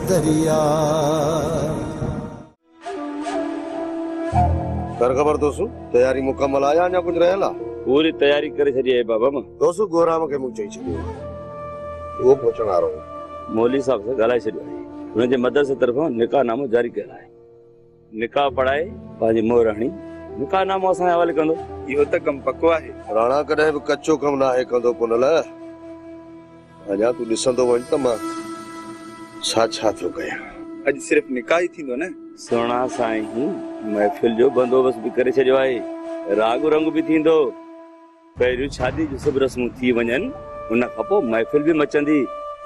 दरिया। कर खबर दोस्तु तैयारी मुकम्मल आया या कुछ रहेला? पूरी तैयारी करे छॾी आहे बाबा मां। दोस्तु गोराम के मुंह चई छॾियो वो पहुचण वारो मौली साहब से ॻाल्हाए छॾियो आहे। हुनजे मदरसे तरफ़ां निकाहनामो जारी कयल आहे। निकाह पढ़ाए पंहिंजी मोहराणी निकाहनामो असांजे हवाले कंदो। इहो त कम पको आहे। राणा कॾहिं बि कचो कम ना आहे कंदो पुनल। अञा तूं ॾिसंदो वञ त मां छा थो कयां। अॼु सिर्फ़ निकाह ई थींदो न? सुहिणा साईं महफ़िल जो बंदोबस्त बि करे छॾियो आहे। राग रंग बि थींदो। पहिरियों शादी जो सभु रस्मूं थी वञनि उन खां पोइ महफ़िल बि मचंदी।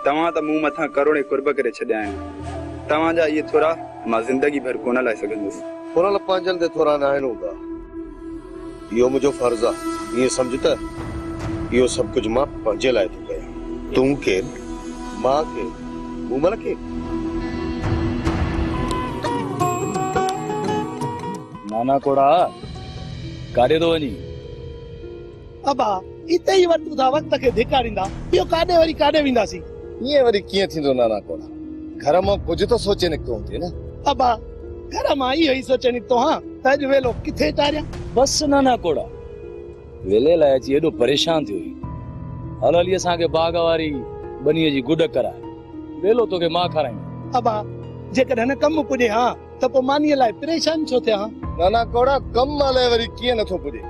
तव्हां त मूं मथां करोड़े कुर्ब करे छॾिया आहिनि। तव्हांजा इहे थोरा मां ज़िंदगी भर कोन लाइ सघंदुसि। पुनल पंहिंजनि ते थोरा न आहिनि हूंदा। इहो मुंहिंजो फर्ज़ आहे। ईअं सम्झ त इहो सभु कुझु मां पंहिंजे लाइ थो कयां। तूं केरु, मां केरु, मूमल केरु? नाना कोड़ा काॾे थो वञी? अबा इते ई वटूं था वक्त खे धिकारींदा। इहो काॾे वरी काॾे वेंदासीं? ईअं वरी कीअं थींदो नाना कोड़ा? घर मां कुझु तो सोचे निकितो हूंदे न। अबा घर मां इहो ई सोचे निकितो हां त अॼु वेलो किथे चाढ़ियां। बस नाना कोड़ा वेले लाइ अची एॾो परेशान थियो हुई। हल हली असांखे बाग वारी बनीअ जी गुॾ कराए वेलो तोखे मां खाराईंदो। अबा जेकॾहिं न कमु पुॼे हां त पोइ मानीअ लाइ परेशान छो थिया हां? नाना कोड़ा कम लाइ वरी कीअं नथो पुॼे?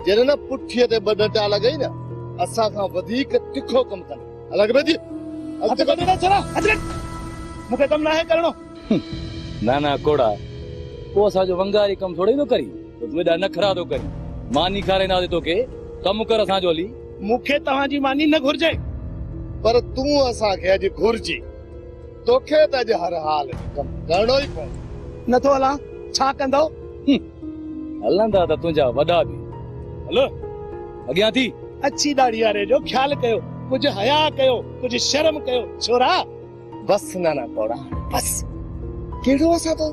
जॾहिं न पुठीअ ते ॿ डंडा लॻई न असां खां वधीक तिखो कमु कनि। अलॻि में मूंखे कमु न आहे करणो। नाना कोड़ा पोइ असांजो वंगारी कमु थोरी थो करी तूं एॾा नखरा थो करी। मानी खाराईंदासीं तोखे कमु कर असांजो हली। मूंखे तव्हांजी मानी न घुर्जे। पर तूं असांखे अॼु घुर्जी। तोखे त अॼु हर हाल कमु करणो ई पवंदो। नथो हलां छा कंदो? हलंदा त तुंहिंजा वॾा बि। हलो अॻियां थी। अच्छी दाढ़ी वारे जो ख्याल कयो, कुझु हया कयो, कुझु शर्म कयो छोरा। बस नाना कोड़ा बस। केड़ो असां तो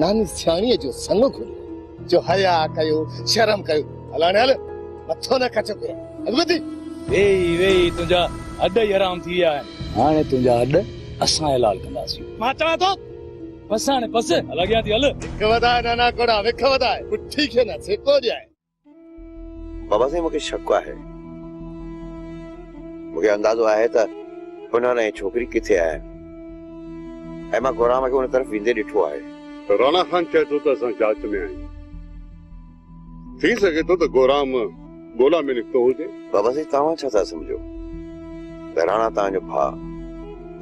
नानी सियाणीअ जो संग खोलियो जो हया कयो शर्म कयो। हलाने हल मथो न कचो कयो। अॻिते वेई तुंहिंजा हॾ ई हराम थी विया आहिनि। हाणे तुंहिंजा हॾ असां हलाल कंदासीं। मां चवां थो बस हाणे बस हल अॻियां थी। हल विख वधाए नाना कोड़ा विख वधाए पुठी खे न सेको ॾियाए। बाबा साईं मूंखे शक आहे। मूंखे अंदाज़ो आहे त हुननि ऐं छोकिरी किथे आहे ऐं मां गोराम खे हुन तरफ़ वेंदे ॾिठो आहे। राणा खान चए थो त असां जांच में आहियूं। थी सघे थो त गोराम ॻोल्हा में निकितो हुजे। बाबा साईं तव्हां छा था सम्झो त राणा तव्हांजो भाउ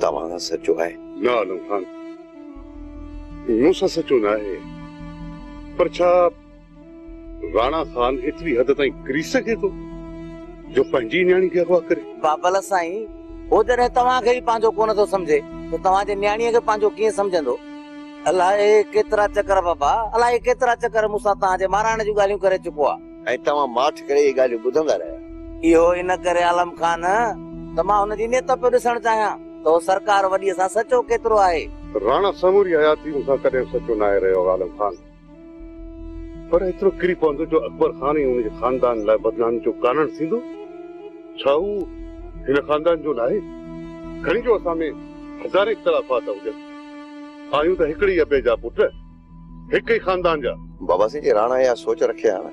तव्हां सां सचो आहे? न आलम खान मूं सां सचो न आहे। पर छा राणा खान एतिरी हद ताईं किरी सघे थो जो पंहिंजी न्याणी खे अगवा करे? बाबल साईं हो जॾहिं तव्हांखे ई पंहिंजो कोन थो सम्झे त तव्हांजे न्याणीअ खे पंहिंजो कीअं सम्झंदो? अलाए केतिरा चकर बाबा, अलाए केतिरा चकर मूंसां तव्हांजे माराण जूं ॻाल्हियूं करे चुको आहे ऐं तव्हां माठ करे इहे ॻाल्हियूं ॿुधंदा रहिया। इहो इन करे आलम खान त मां हुनजी नियत पियो ॾिसण चाहियां त हो सरकार वॾीअ सां सचो केतिरो आहे। राणा समूरी हयाती मूंसां कॾहिं सचो न आहे रहियो आलम खान। पर एतिरो किरी पवंदो जो अकबर खान ई हुनजे खानदान लाइ बदनामी जो कारण थींदो? छा हू हिन खानदान जो न आहे? खणी जो असां में हज़ारे इख़्तिलाफ़ात हुजनि आहियूं त हिकिड़ी अबे जा पुट हिक ई खानदान जा। बाबा साईं जी राणा इहा सोच रखे आहे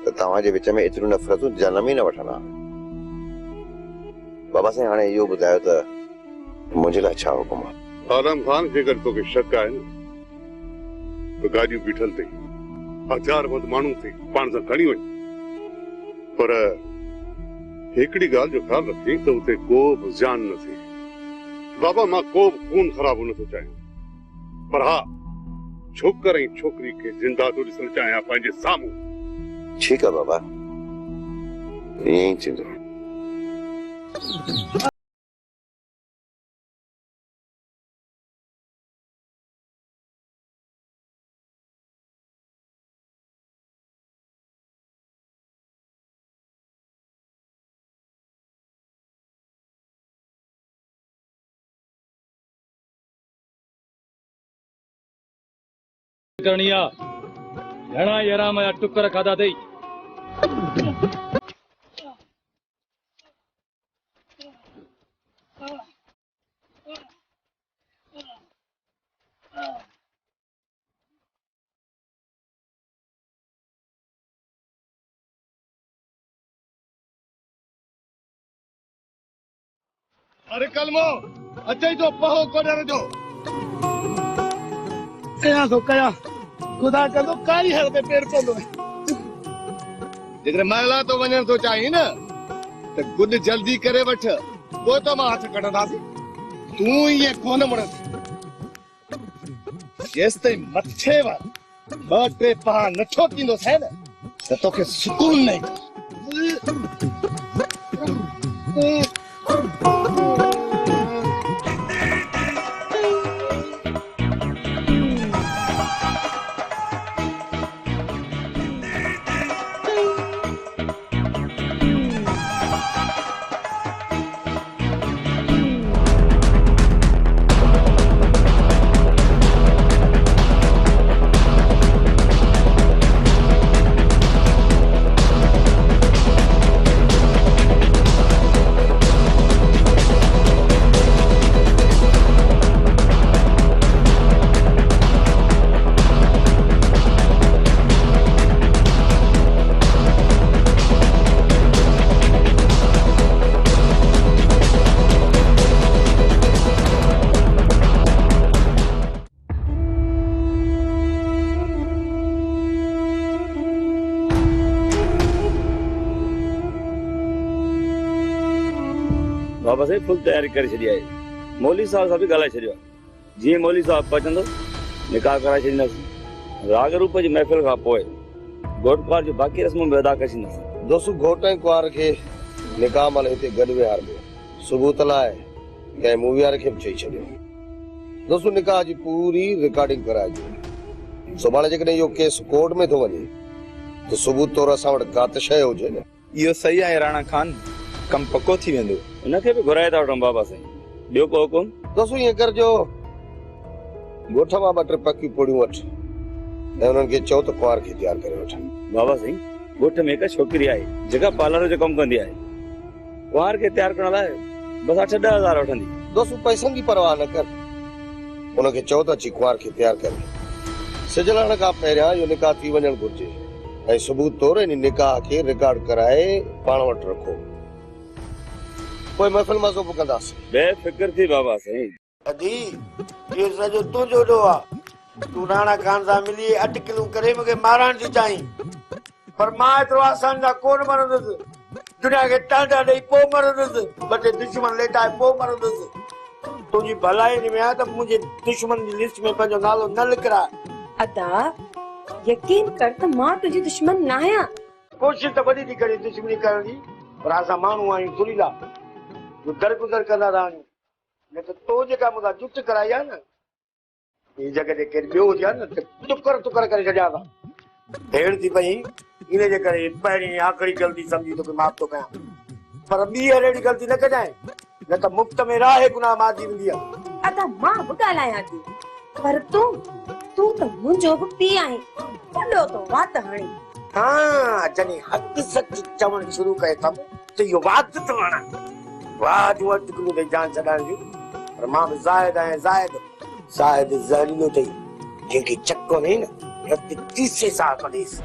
त तव्हांजे विच में एतिरियूं नफ़रतूं जनम ई न वठंदा। बाबा साईं हाणे इहो ॿुधायो त मुंहिंजे लाइ छा हुकुम आहे? आलम खान जेकर तोखे शक आहे न त गाॾियूं बीठल अथई, हथियारबंद माण्हू अथई, पाण सां खणी वञ। पर हिकिड़ी ॻाल्हि जो ख़्यालु रखी त उते को बि ज़ान न थिए। बाबा मां को बि खून ख़राबु नथो चाहियां, पर हा छोकर ऐं छोकिरी खे ज़िंदा थो ॾिसणु चाहियां पंहिंजे साम्हूं। ठीकु आहे बाबा ईअं ई थींदो। करणी आहे घणा ई आराम जा टुकर खाधा अथई। अरे कलमो अचे तो पहो कोडर जो कया तो कया खुदा कंदो कारी हर पे पेड़ पवंदो जेकर महिला तो वञण तो चाही न त गुड जल्दी करे वठ पोइ तो मां हथ कढंदासीं तूं ये कोन मुड़ंदी जेसिताईं मथे वर ॿ टे पहा नथो थींदो सै न त तोखे सुकून न बाबा साईं फुल तैयारी करे छॾी आहे मौली साहब सां बि ॻाल्हाए छॾियो आहे जीअं मौली साहब पहुचंदो निकाह कराए छॾींदासीं राग रूप जी महफ़िल खां पोइ घोट कुंवार जो बाक़ी रस्मूं बि अदा करे छॾींदासीं दोस्तों घोट ऐं कुंवार खे निकाह महिल हिते गॾु विहारबो सबूत लाइ कंहिं मूवी वारे खे बि चई छॾियो दोस्तों निकाह जी पूरी रिकॉर्डिंग कराइजो सुभाणे जेकॾहिं इहो केस कोर्ट में थो वञे त सबूत तौर असां वटि का त शइ हुजे न इहो सही आहे राणा खान कम पको थी वेंदो उनखे बि घुराए था वठूं बाबा साईं ॿियो को हुकुम दोस्तों ईअं करजो ॻोठ मां ॿ टे पकियूं पूड़ियूं वठ ऐं उन्हनि खे चओ त कुंवार खे तयारु करे वठनि बाबा साईं ॻोठ में हिकु छोकिरी आहे जेका पार्लर जो कमु कंदी आहे कुंवार खे तयारु करण लाइ बसि 8-10,000 वठंदी दोस्तों पैसनि जी परवाह न कर उनखे चओ त अची कुंवार खे तयारु करे सिज लहण खां पहिरियां इहो निकाह थी वञणु घुरिजे ऐं सबूत तौर इन निकाह खे रिकॉर्ड कराए पाण वटि रखो पोइ महफ़िल मज़ो बि कंदासीं बेफ़िक्र थी बाबा साईं अदी ये सजो तुंहिंजो ॾोह आहे तूं राणा खान सां मिली अटकलूं करे मूंखे मारण थी चाहीं पर मां एतिरो आसान सां कोन मरंदुसि दुनिया खे टांटा ॾेई पोइ मरंदुसि ॿ टे दुश्मन लेटाए पोइ मरंदुसि तुंहिंजी भलाई में आहे त मुंहिंजे दुश्मन जी लिस्ट में पंहिंजो नालो न लिखाए अदा यकीन कर त मां तुंहिंजी दुश्मन न आहियां कोशिशि त वॾी थी करे दुश्मनी करण जी पर असां माण्हू आहियूं थोरीला जो दरगुज़र कंदा रहूं न त तो जेका मूंखां जुट कराई आहे न हीअ जॻह ते केरु ॿियो हुजे न त टुकर करे छॾिया था भेण थी पई इन जे करे पहिरीं आख़िरी ग़लती सम्झी तोखे माफ़ थो कयां पर ॿी अहिड़ी ग़लती न कजांइ न त मुफ़्त में राहे गुनाह माफ़ी मिलंदी आहे अदा मां बि ॻाल्हायां थी पर तूं त मुंहिंजो बि पीउ आहीं वॾो तो वात हणी हाँ जॾहिं हक़ सच चवणु शुरू कयो अथमि त इहो वात थो हणां वाह जूं अटकलूं ते जान छॾाइण जूं पर मां बि ज़ाहिद आहियां ज़ाहिद ज़हरीलो अथई जंहिंखे चको नहीं न रत तीसे सां कढेसि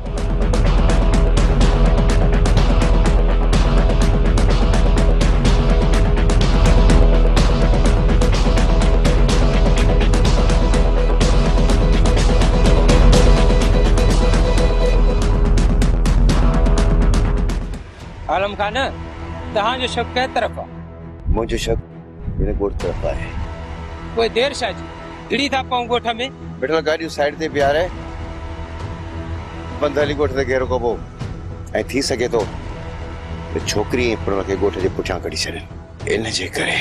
आलम खान तव्हांजो शक कंहिं तरफ़ आहे मुंहिंजो शक हिन ॻोठ तरफ़ आहे कोई देर छा जी ढिड़ी था पऊं ॻोठ में बेटा गाॾियूं साइड ते बीहारे बंद हली ॻोठ ते घेरो कबो ऐं थी सघे थो त छोकिरी ऐं पुट खे ॻोठ जे पुठियां कढी छॾनि इन जे करे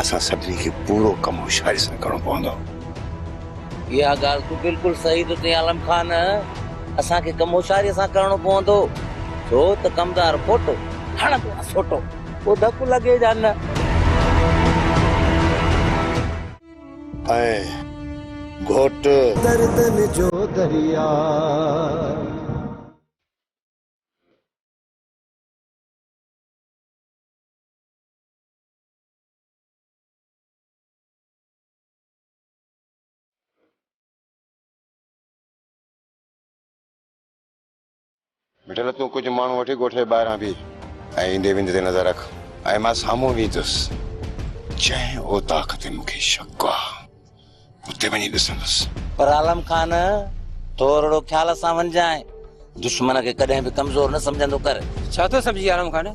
असां सभिनी खे पूरो कमु होशियारी सां करणो पवंदो इहा ॻाल्हि तूं बिल्कुलु सही थो चईं आलम खान असांखे कमु होशियारीअ सां करणो पवंदो छो त कमदार फोटो हणंदो आहे सोटो पोइ धकु लॻे या न ऐं घोट दर्दन जो दरिया बेटा तूं कुझु माण्हू वठी ॻोठ जे ॿाहिरां बि ऐं ईंदे वेंदे ते नज़र रख ऐं मां साम्हूं बीहंदुसि जंहिं ओताक ते मूंखे शक आहे उते वञी ॾिसंदुसि। पर आलम खान थोरो ख्याल सां वञजांइ, दुश्मन खे कॾहिं बि कमज़ोर न सम्झंदो कर। छा थो सम्झी आलम खान?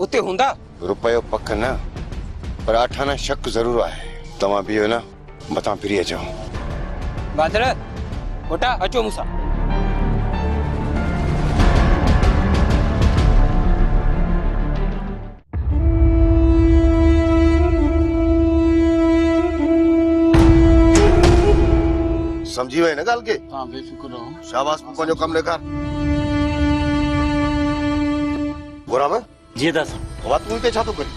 उते हूंदा रुपयो पक न पर अठाना शक ज़रूर आहे। तव्हां बीहो न, मथां फिरी अचो। बादर बेटा अचो मूंसां। समझी वई न ॻाल्हि खे? हाँ बेफिक्र रहो। शाबाश, पंहिंजो कमु ॾेखार। गुराम जी दादा। बाबा तूं हिते छा थो करी?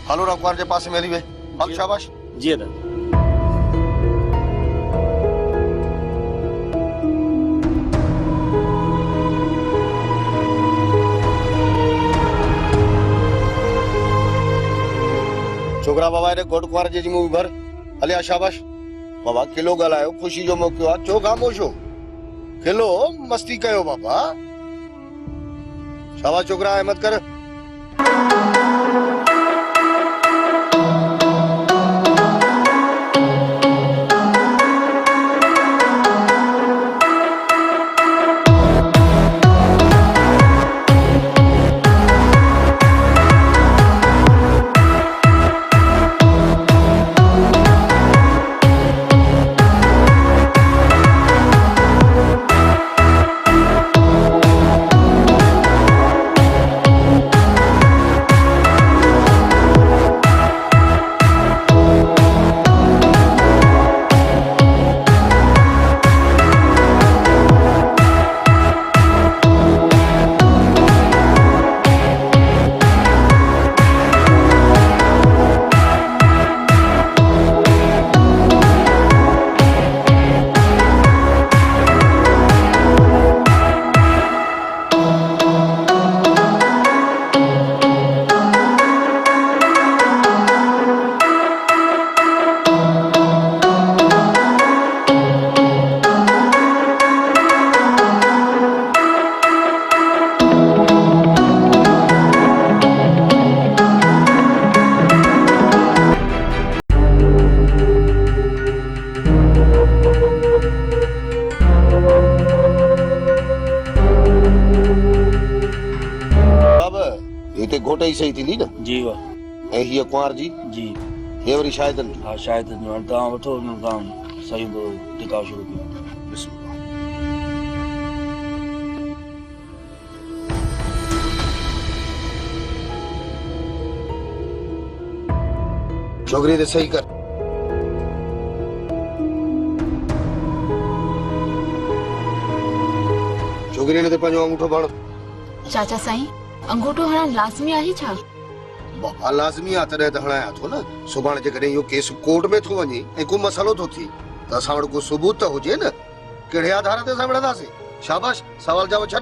हलो रखवार जे पासे में हली वे। हल शाबाश। जी दादा। छोकरा बाबा हेॾे घोट कुंवार जी मुंहुं भर हलिया। शाबाश बाबा, किलो ॻाल्हायो, ख़ुशी जो मौक़ो आहे, छो ख़ामोश हो? खिलो मस्ती कयो बाबा। शाबाश छोकरा, अहमद कर। घोट ही सही थी न? जी वाह। ऐं हीअ कुंवार जी? जी। हे वरी शायदनि जो? हाँ शायदनि जो। तव्हां वठो न काम सही टिकाउ शुरू कयो। बिस्मिल्लाह। छोकरी ते सही कर। छोकरी ने ते पंहिंजो अंगूठो भण। चाचा साईं, अंगूठो हणण लाज़मी आहे छा? बाबा लाज़मी आहे तॾहिं त हणायां थो न। सुभाणे जेकॾहिं इहो केस कोर्ट में थो वञे ऐं को मसइलो थो थिए त असां वटि को सबूत त हुजे न। कहिड़े आधार ते असां विढ़ंदासीं? शाबाश, सवाल जवाब छॾ।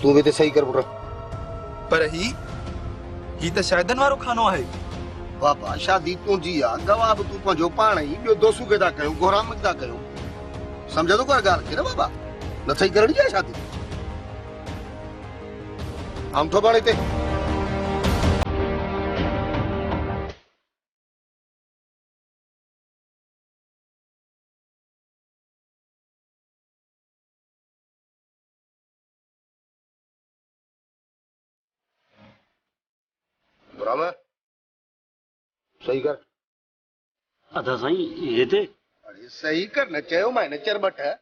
तू भी ते सही कर पुट। पर ही त शायदन वारो खानो आहे। बाबा शादी तुंहिंजी आहे, गवाह बि तूं पंहिंजो पाण ई, ॿियो दोस्तू खे था कयूं, गोराम था कयूं। सम्झंदो कर ॻाल्हि खे न बाबा? न सही करणी आहे शादी। अंगूठो भण हिते। बराबर सही कर। अदा साईं ये ते अरे सही कर न चयो मैं न चरबट है।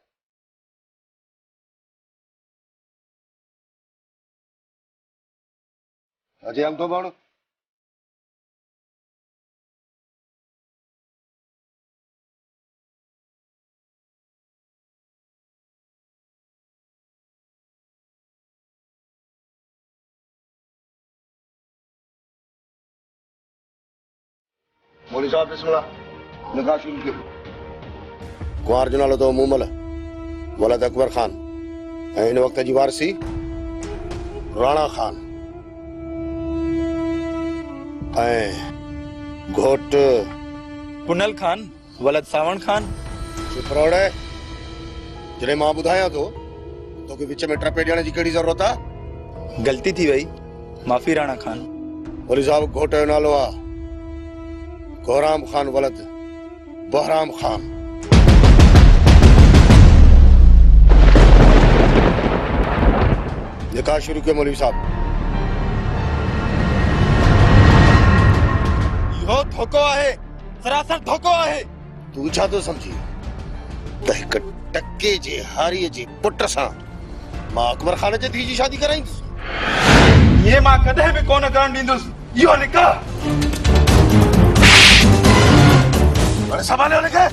अजय हम तो बाणो मौलवी साहब बिस्मिल्लाह, निकाह शुरू कयो। कुंवार जो नालो तो मूमल वलद अकबर खान ऐं हिन वक़्त जी वारसी राणा खान ऐं घोट कुनल खान वलद सावण खान। चुप रहो जॾहिं मां ॿुधायां थो तोखे विच में टपे ॾियण जी कहिड़ी ज़रूरत आहे? गलती थी वई, माफ़ी राणा खान। मौलवी साहब घोट जो नालो आहे गौराम खान वलद बहराम खान। निकाह शुरू कयो मौलवी साहब। इहो धोखो आहे, सरासर धोखो आहे। तू छा थो सम्झी त हिक टके जे हारीअ जे पुट सां मां अकबर खान जे धीउ जी शादी कराईंदुसि? ये मां कॾहिं बि कोन करण ॾींदुसि इहो निकाह। हाणे संभालियो लिखे।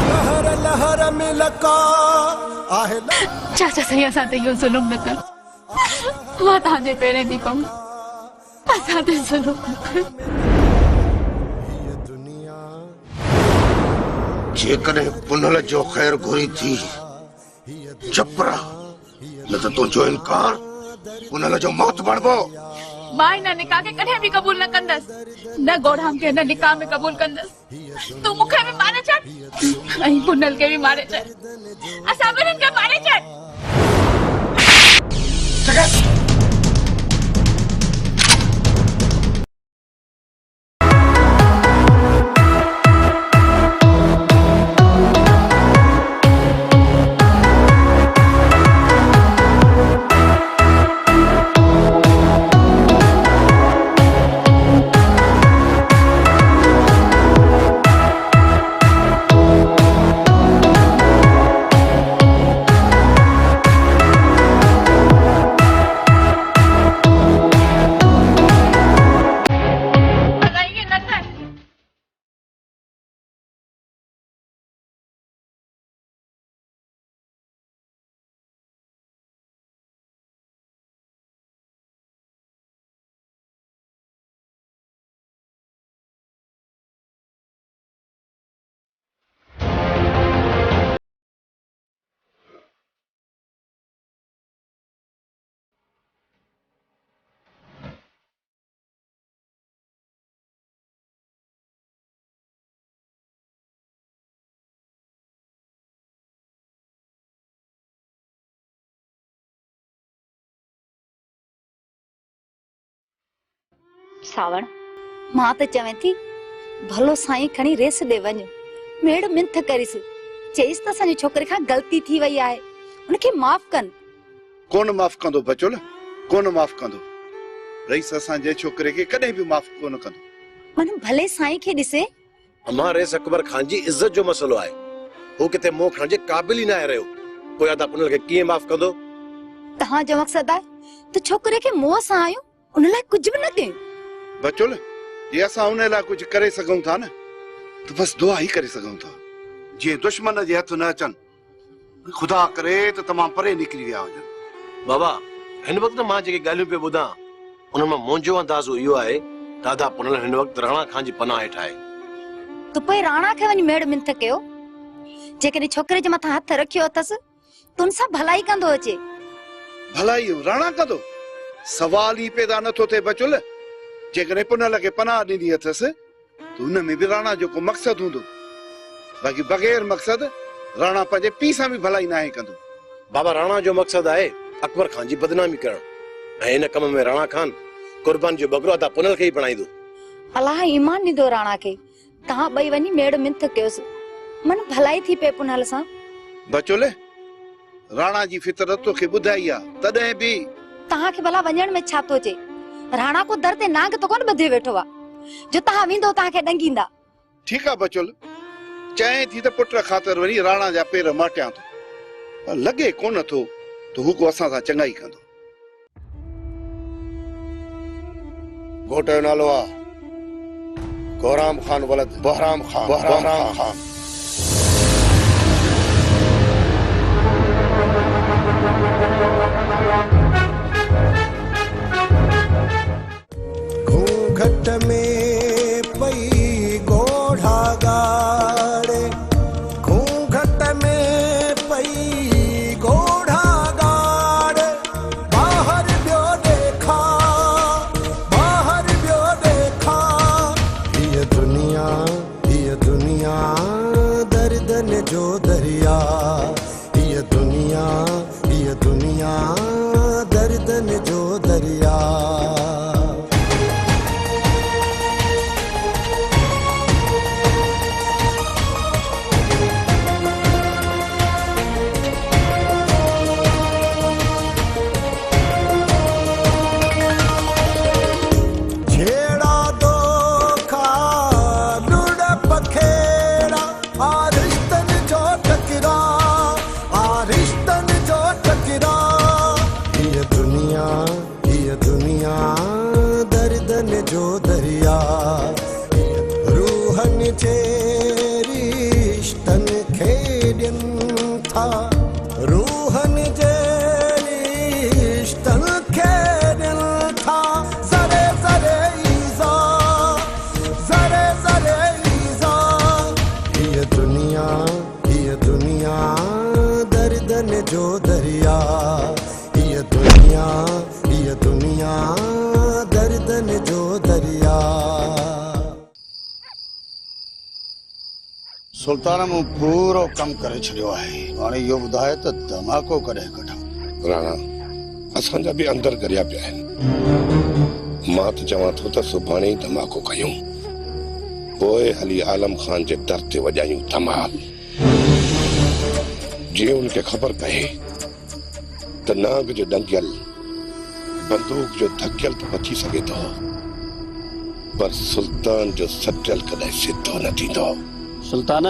लहर लहर में लका आहे। चाचा साईं असां ते इहो ज़ुल्म न कर। मां तव्हांजे पेरें थी पऊं, असां ते ज़ुल्म न कर। जेकॾहिं पुनल जो ख़ैर घुरी थी चपरा न त तुंहिंजो इनकार पुनल जो मौत बणबो। मां हिन निकाह खे कॾहिं बि क़बूल न कंदसि, न गोढ़ाम खे हिन निकाह में क़बूल कंदसि। तूं मूंखे बि मारे छॾ ऐं पुनल खे बि मारे छॾ, असां ॿिन्हिनि खे मारे छॾ। सावण मां त चवें थी भलो साईं खणी रेस ॾे वञ, मेड़ मिंथ करिस, चईस त असांजे छोकिरे खां ग़लती थी वई आहे, उनखे माफ़ कनि। कोन माफ़ कंदो बचोल, कोन माफ़ कंदो। रईस असांजे छोकिरे खे कॾहिं बि माफ़ कोन कंदो। मन भले साईं खे ॾिसे। अमां रेस अकबर खान जी इज्जत जो मसलो आहे, हू किथे मोह खणण जे क़ाबिल ई न आहे रहियो। पोइ अदा पुनल खे कीअं माफ़ कंदो? तव्हांजो मक़सदु आहे त छोकिरे खे मोह सां आहियूं, उन लाइ कुझु बि न कयूं। बचोल जे असां उन लाइ कुझु करे सघूं था न त बस दुआ ई करे सघूं था, जीअं दुश्मन जे हथ न अचनि, ख़ुदा करे त तमामु परे निकिरी विया हुजनि। बाबा हिन वक़्तु मां जेके ॻाल्हियूं पियो ॿुधां उन मां मुंहिंजो अंदाज़ो इहो आहे त अदा पुनल हिन वक़्तु राणा खान जी पनाह हेठि आहे। त पोइ राणा खे वञी मेड़ मिंथ कयो, जेकॾहिं छोकिरे जे मथां हथ रखियो अथसि त उन सां भलाई कंदो अचे। भलाई राणा कंदो? सवाल ई पैदा नथो थिए बचोल। जेकॾहिं पुनल खे पनाह ॾींदी अथसि त हुन में बि राणा जो को मक़सदु हूंदो, बाक़ी बग़ैर मक़सद राणा पंहिंजे पीउ सां बि भलाई नाहे कंदो। बाबा राणा जो मक़सदु आहे अकबर खान जी बदनामी करणु, ऐं हिन कम में राणा खान कुर्बान जो बगरो अदा पुनल खे ई बणाईंदो। अलाह ईमान ॾींदो राणा खे। तव्हां ॿई वञी मेड़ मिंथ कयोसि, मन भलाई थी पए पुनल सां। बचोले राणा जी फितरत तोखे ॿुधाई आहे, तॾहिं बि तव्हांखे भला वञण में छा थो अचे? राणा को दर ते नांग तो कोन ॿधे वेठो आहे जो तव्हां वेंदो तव्हांखे ॾंगींदा। ठीकु आहे बचोल, चए थी त पुट ख़ातिर वरी राणा जा पेर माटियां थो, पर लॻे कोन थो त हू को असां सां चङाई कंदो। घोट जो नालो आहे गौराम खान वलद बहराम खान। घूंघट में पई गोढ़ा गाड़े, घूंघट में पई गोढ़ा गाड़े, बाहर बियो ॾेखा, बाहर बियो दुनिया दर्दन जो दरिया। जो दरिया रूहन जे रिश्तन खेॾन था, रूहन जे रिश्तन खेॾन था। ज़रे ज़रे ईज़ा, ज़रे ज़रे ईज़ा। ये दुनिया दर्दन जो दरिया। ये दुनिया दर्दन जो दरिया। सुल्तान मूं पूरो कम करे छॾियो आहे। हाणे इहो ॿुधाए त धमाको कॾहिं कढां? राणा असांजा बि अंदर गरिया पिया आहिनि। मां त चवां थो त सुभाणे ई धमाको कयूं, पोइ हली आलम खान जे दर ते वॼायूं धमाल। जीअं उनखे ख़बर पए त नाग जो डंगियल बंदूक जो धकियल तो बची सके तो, पर सुल्तान जो सटल कदे सिद्धो न थींदो। सुल्तान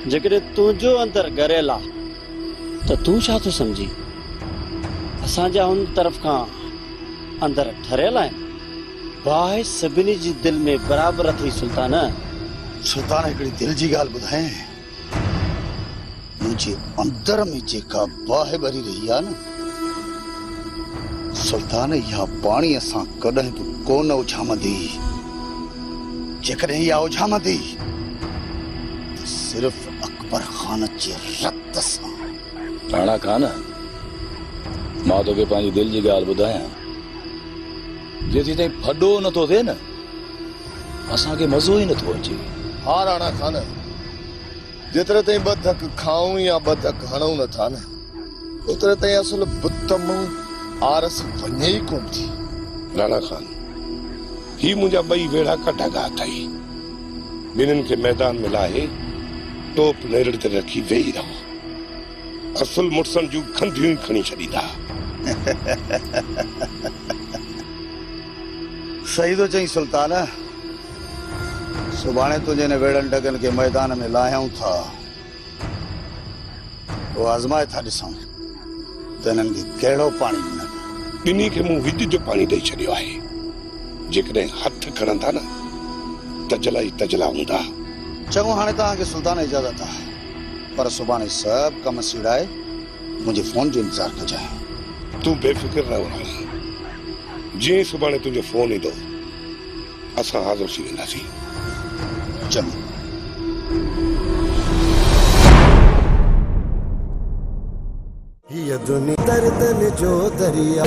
जेकॾहिं तुंहिंजो अंदर गरियल आहे त तूं छा थो सम्झी? असांजा हुन तरफ़ खां अंदर ठरियल आहिनि। बाहि सभिनी जी दिलि में बराबरि अथई सुल्तान। सुल्तान हिकिड़ी दिलि जी ॻाल्हि ॿुधाए, मुझे अंदर में जेका बाहि भरी रही है न सुल्तान, यह पानी असां कॾहिं बि कोन उछामंदी। जेकॾहिं इहा उछामंदी त सिर्फ़ अकबर खान जे रत सां। राणा खान, मां तोखे पंहिंजी दिलि जी ॻाल्हि ॿुधायां, जेसी ताईं फॾो नथो थिए न असांखे मज़ो ई नथो अचे। हा राणा खान, जेतिरे ताईं ॿ धक खाऊं या ॿ धक हणूं नथा न ओतिरे ताईं असुल बुत मूं आरस वञे ई कोन थी। राणा खान, ही मुंहिंजा ॿई वेड़ा कढगा अथई। ॿिन्हिनि खे मैदान में लाहे टोप नेरड़ ते रखी वेही रहो। असुल मुड़सनि जूं खंधियूं ई खणी छॾींदा। सही तो चई सुल्तान। सुभाणे तुझे ने वेड़न डगन के मैदान में लायूं था, वो आजमाए था ॾिसूं त इन्हनि खे कहिड़ो पाणी ॾिनो। ॿिन्ही खे मूं विज जो पाणी ॾेई छॾियो आहे। जेकॾहिं हथ खणंदा न तजला ई तजला हूंदा। चङो, हाणे तव्हांखे सुल्तान इजाज़त आहे, पर सुभाणे सभु कम सीड़ाए मुंहिंजे फोन जो इंतज़ारु कजांइ। तूं बेफ़िक्र रहो राणा, जीअं सुभाणे तुंहिंजो फोन ईंदो असां हाज़िर थी वेंदासीं। चङो। ये दुनिया दर्दन जो दरिया।